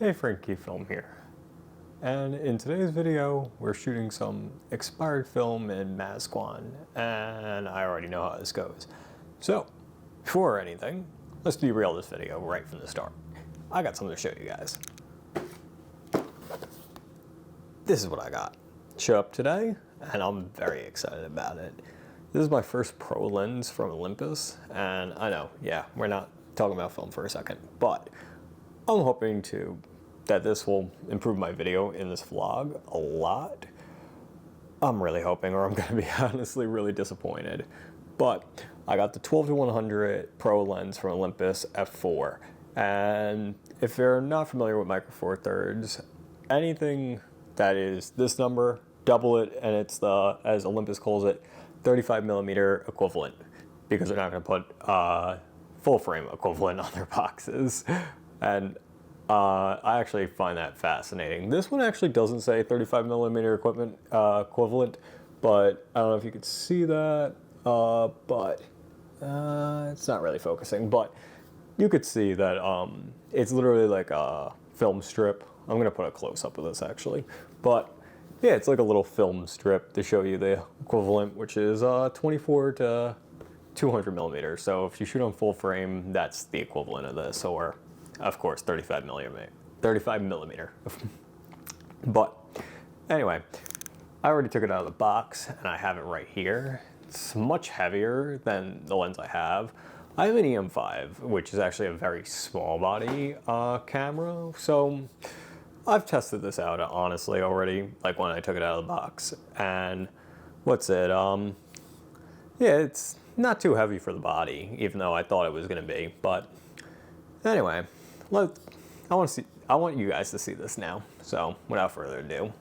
Hey, Frankie Film here. And in today's video, we're shooting some expired film in Manasquan, and I already know how this goes. So, before anything, let's derail this video right from the start. I got something to show you guys. This is what I got. Show up today, and I'm very excited about it. This is my first pro lens from Olympus, and I know, yeah, we're not talking about film for a second, but I'm hoping that this will improve my video in this vlog a lot. I'm really hoping, or I'm going to be honestly really disappointed. But I got the 12-100 Pro lens from Olympus f4. And if you're not familiar with Micro Four Thirds, anything that is this number, double it, and it's the, as Olympus calls it, 35mm equivalent, because they're not going to put full frame equivalent on their boxes. And I actually find that fascinating. This one actually doesn't say 35mm equivalent, but I don't know if you could see that, but it's not really focusing. But you could see that it's literally like a film strip. I'm going to put a close-up of this actually. But yeah, it's like a little film strip to show you the equivalent, which is 24 to 200mm. So if you shoot on full frame, that's the equivalent of this, or of course 35mm. But anyway, I already took it out of the box and I have it right here. It's much heavier than the lens I have. I have an EM5, which is actually a very small body camera. So I've tested this out honestly already, like when I took it out of the box. And what's it? Yeah, it's not too heavy for the body, even though I thought it was gonna be. But anyway, I want you guys to see this now. So without further ado.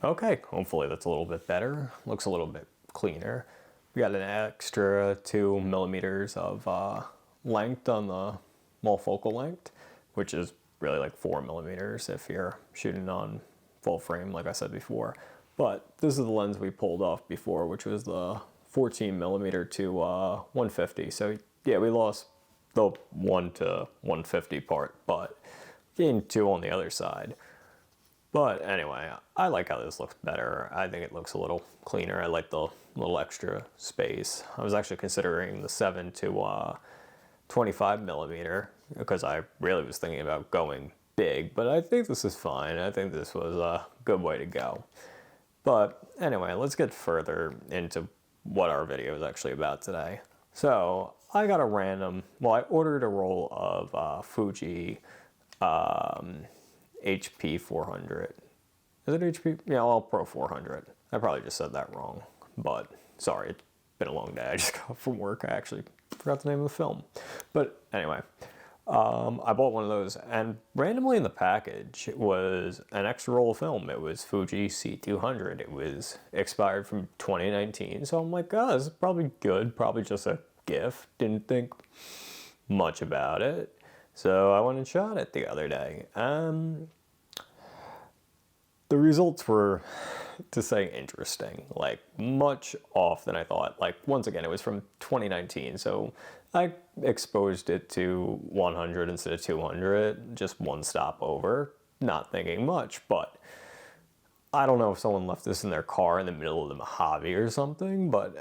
Okay, hopefully that's a little bit better. Looks a little bit cleaner. We got an extra 2mm of length on the multifocal length, which is really like 4mm if you're shooting on full frame, like I said before. But this is the lens we pulled off before, which was the 14mm to 150. So yeah, we lost the 1 to 150 part, but gained 2 on the other side. But anyway, I like how this looks better. I think it looks a little cleaner. I like the little extra space. I was actually considering the 7 to 25mm because I really was thinking about going big, but I think this is fine. I think this was a good way to go. But anyway, let's get further into what our video is actually about today. So I got a random, well, I ordered a roll of Fuji HP 400. Is it HP? Yeah, well, Pro 400. I probably just said that wrong, but sorry, it's been a long day. I just got from work. I actually forgot the name of the film. But anyway, I bought one of those, and randomly in the package was an extra roll of film. It was Fuji C200. It was expired from 2019, so I'm like, oh, this is probably good, probably just a gift. Didn't think much about it, so I went and shot it the other day. The results were, to say, interesting, like much off than I thought. Like, once again, it was from 2019, so I exposed it to 100 instead of 200, just one stop over, not thinking much. But I don't know if someone left this in their car in the middle of the Mojave or something, but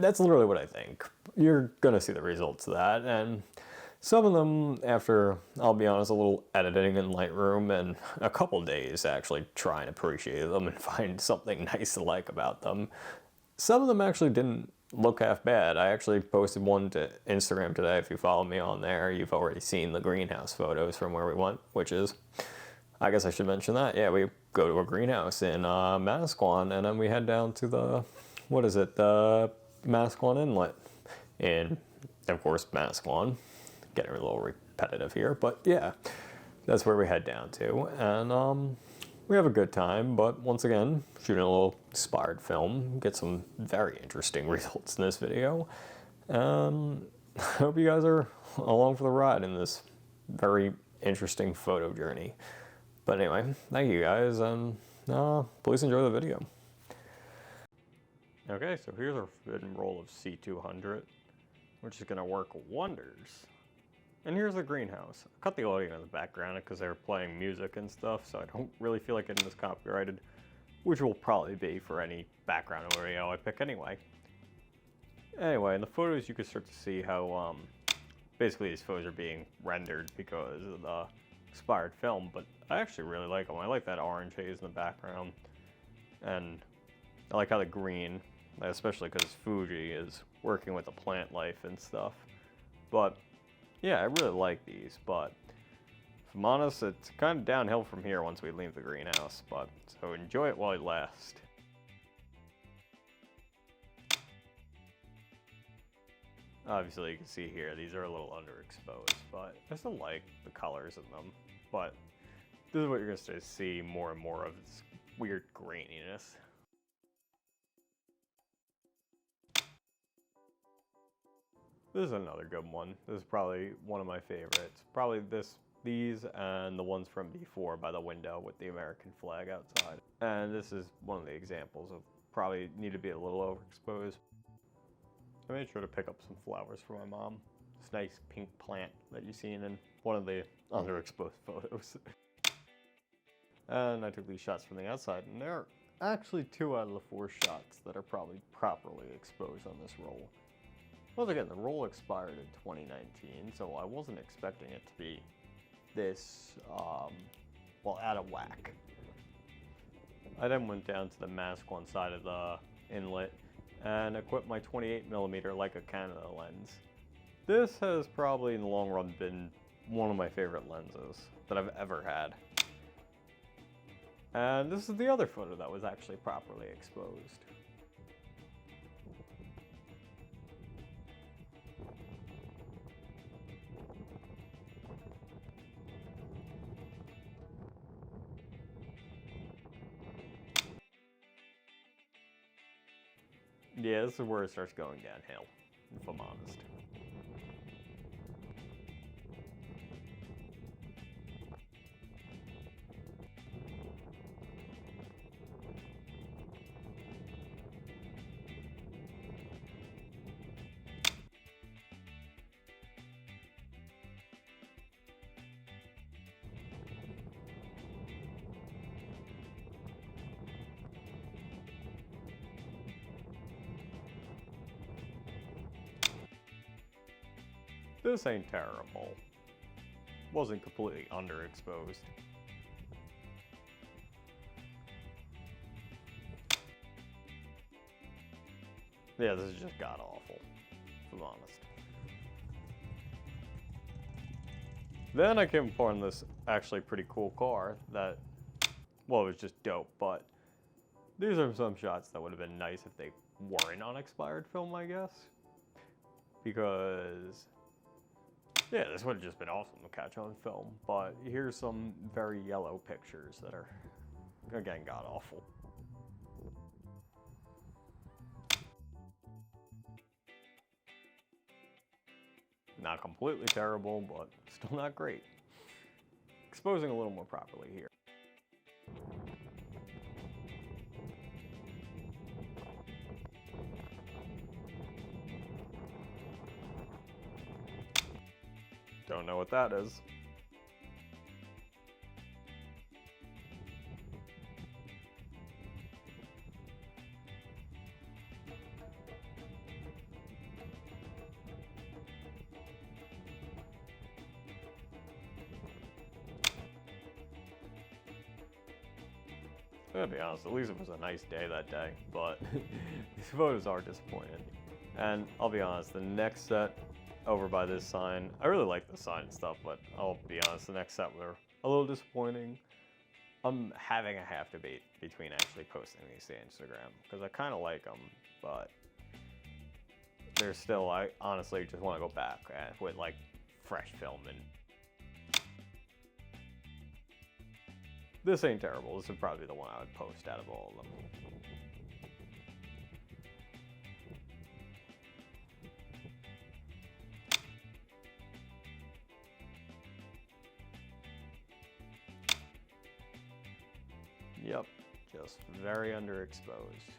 that's literally what I think. You're gonna see the results of that, and some of them, after, I'll be honest, a little editing in Lightroom and a couple days actually trying to appreciate them and find something nice to like about them, some of them actually didn't look half bad. I actually posted one to Instagram today. If you follow me on there, you've already seen the greenhouse photos from where we went, which is, I guess I should mention that. Yeah, we go to a greenhouse in Manasquan, and then we head down to the, what is it, the Manasquan inlet in, of course, Manasquan. Getting a little repetitive here, but yeah, that's where we head down to, and we have a good time. But once again, shooting a little expired film, get some very interesting results in this video. I hope you guys are along for the ride in this very interesting photo journey. But anyway, thank you guys, and please enjoy the video. Okay, so here's our forbidden roll of C200, which is going to work wonders And here's the greenhouse. I cut the audio in the background because they were playing music and stuff, so I don't really feel like getting this copyrighted, which will probably be for any background audio I pick anyway. Anyway, in the photos you can start to see how basically these photos are being rendered because of the expired film, but I actually really like them. I like that orange haze in the background, and I like how the green, especially because Fuji is working with the plant life and stuff. But yeah, I really like these, but if I'm honest, it's kind of downhill from here once we leave the greenhouse, but so enjoy it while it lasts. Obviously you can see here, these are a little underexposed, but I still like the colors in them. But this is what you're going to see more and more of, this weird graininess. This is another good one. This is probably one of my favorites. Probably these and the ones from before by the window with the American flag outside. And this is one of the examples of probably need to be a little overexposed. I made sure to pick up some flowers for my mom. This nice pink plant that you've seen in one of the underexposed photos. And I took these shots from the outside, and there are actually 2 out of the 4 shots that are probably properly exposed on this roll. Once again, the roll expired in 2019, so I wasn't expecting it to be this, well, out of whack. I then went down to the Manasquan side of the inlet and equipped my 28mm Leica Canada lens. This has probably in the long run been one of my favorite lenses that I've ever had. And this is the other photo that was actually properly exposed. Yeah, this is where it starts going downhill, if I'm honest. This ain't terrible. Wasn't completely underexposed. Yeah, this is just god-awful, if I'm honest. Then I came upon this actually pretty cool car that, well, it was just dope, but these are some shots that would have been nice if they weren't on expired film, I guess. Because yeah, this would have just been awesome to catch on film, but here's some very yellow pictures that are, again, god-awful. Not completely terrible, but still not great. Exposing a little more properly here. Don't know what that is. I gotta be honest, at least it was a nice day that day, but these photos are disappointing. And I'll be honest, the next set over by this sign, I really like the sign and stuff, but I'll be honest, the next set were a little disappointing. I'm having a half debate between actually posting these to Instagram, because I kind of like them, but there's still, I honestly just want to go back with like fresh film. And this ain't terrible. This would probably be the one I would post out of all of them. Yep, just very underexposed.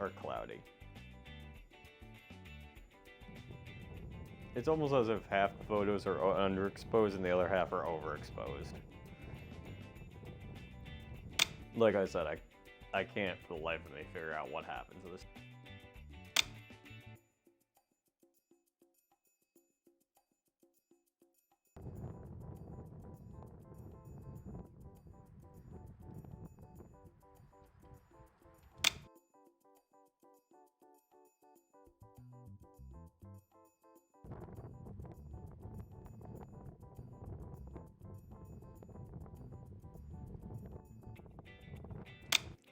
Or cloudy. It's almost as if half the photos are underexposed and the other half are overexposed. Like I said, I can't for the life of me figure out what happens to this.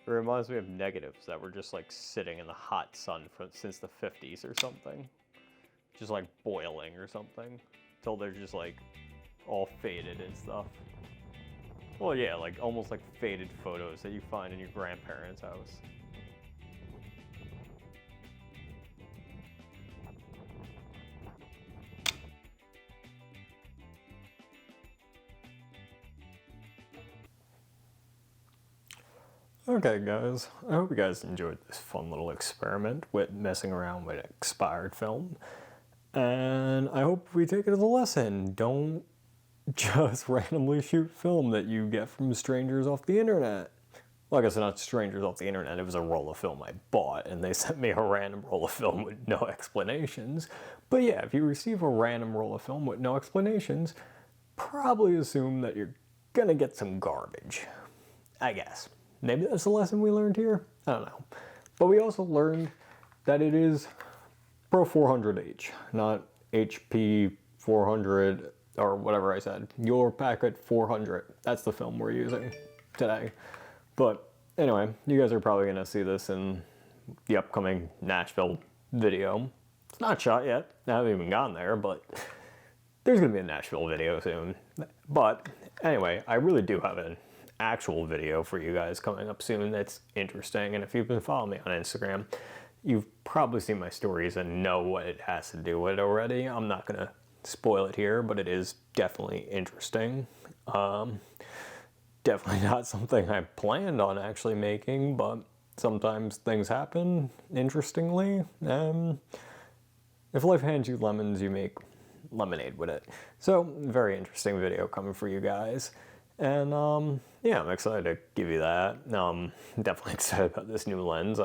It reminds me of negatives that were just like sitting in the hot sun since the 50s or something. Just like boiling or something. Till they're just like all faded and stuff. Well, yeah, like almost like faded photos that you find in your grandparents' house. Okay guys, I hope you guys enjoyed this fun little experiment with messing around with expired film. And I hope we take it as a lesson. Don't just randomly shoot film that you get from strangers off the internet. Well, I guess not strangers off the internet, it was a roll of film I bought and they sent me a random roll of film with no explanations. But yeah, if you receive a random roll of film with no explanations, probably assume that you're gonna get some garbage, I guess. Maybe that's the lesson we learned here? I don't know. But we also learned that it is Pro 400H, not HP 400 or whatever I said. Your Packet 400. That's the film we're using today. But anyway, you guys are probably going to see this in the upcoming Nashville video. It's not shot yet. I haven't even gotten there, but there's going to be a Nashville video soon. But anyway, I really do have an actual video for you guys coming up soon that's interesting, and if you've been following me on Instagram, you've probably seen my stories and know what it has to do with it already. I'm not gonna spoil it here, but it is definitely interesting. Definitely not something I planned on actually making, but sometimes things happen interestingly. If life hands you lemons, you make lemonade with it. So very interesting video coming for you guys. And yeah, I'm excited to give you that. Definitely excited about this new lens.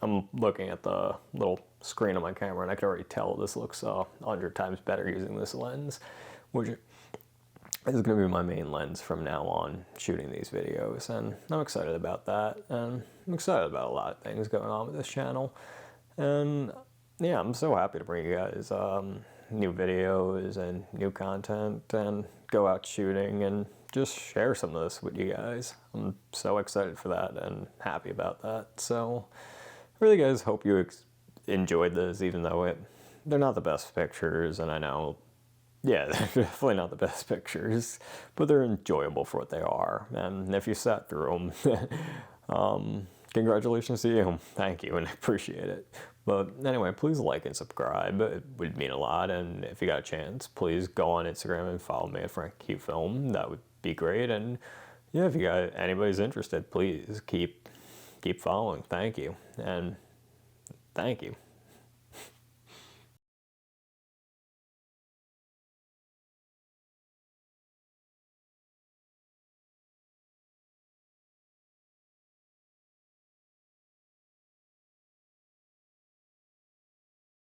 I'm looking at the little screen on my camera and I can already tell this looks 100 times better using this lens, which is going to be my main lens from now on shooting these videos. And I'm excited about that. And I'm excited about a lot of things going on with this channel. And yeah, I'm so happy to bring you guys new videos and new content and go out shooting and just share some of this with you guys. I'm so excited for that and happy about that. So I really guys hope you enjoyed this, even though they're not the best pictures, and I know, yeah, they're definitely not the best pictures, but they're enjoyable for what they are. And if you sat through them, congratulations to you. Thank you, and I appreciate it. But anyway, please like and subscribe. It would mean a lot. And if you got a chance, please go on Instagram and follow me at FrankQ That would be great. And yeah, if you got anybody's interested, please keep following. Thank you. And thank you.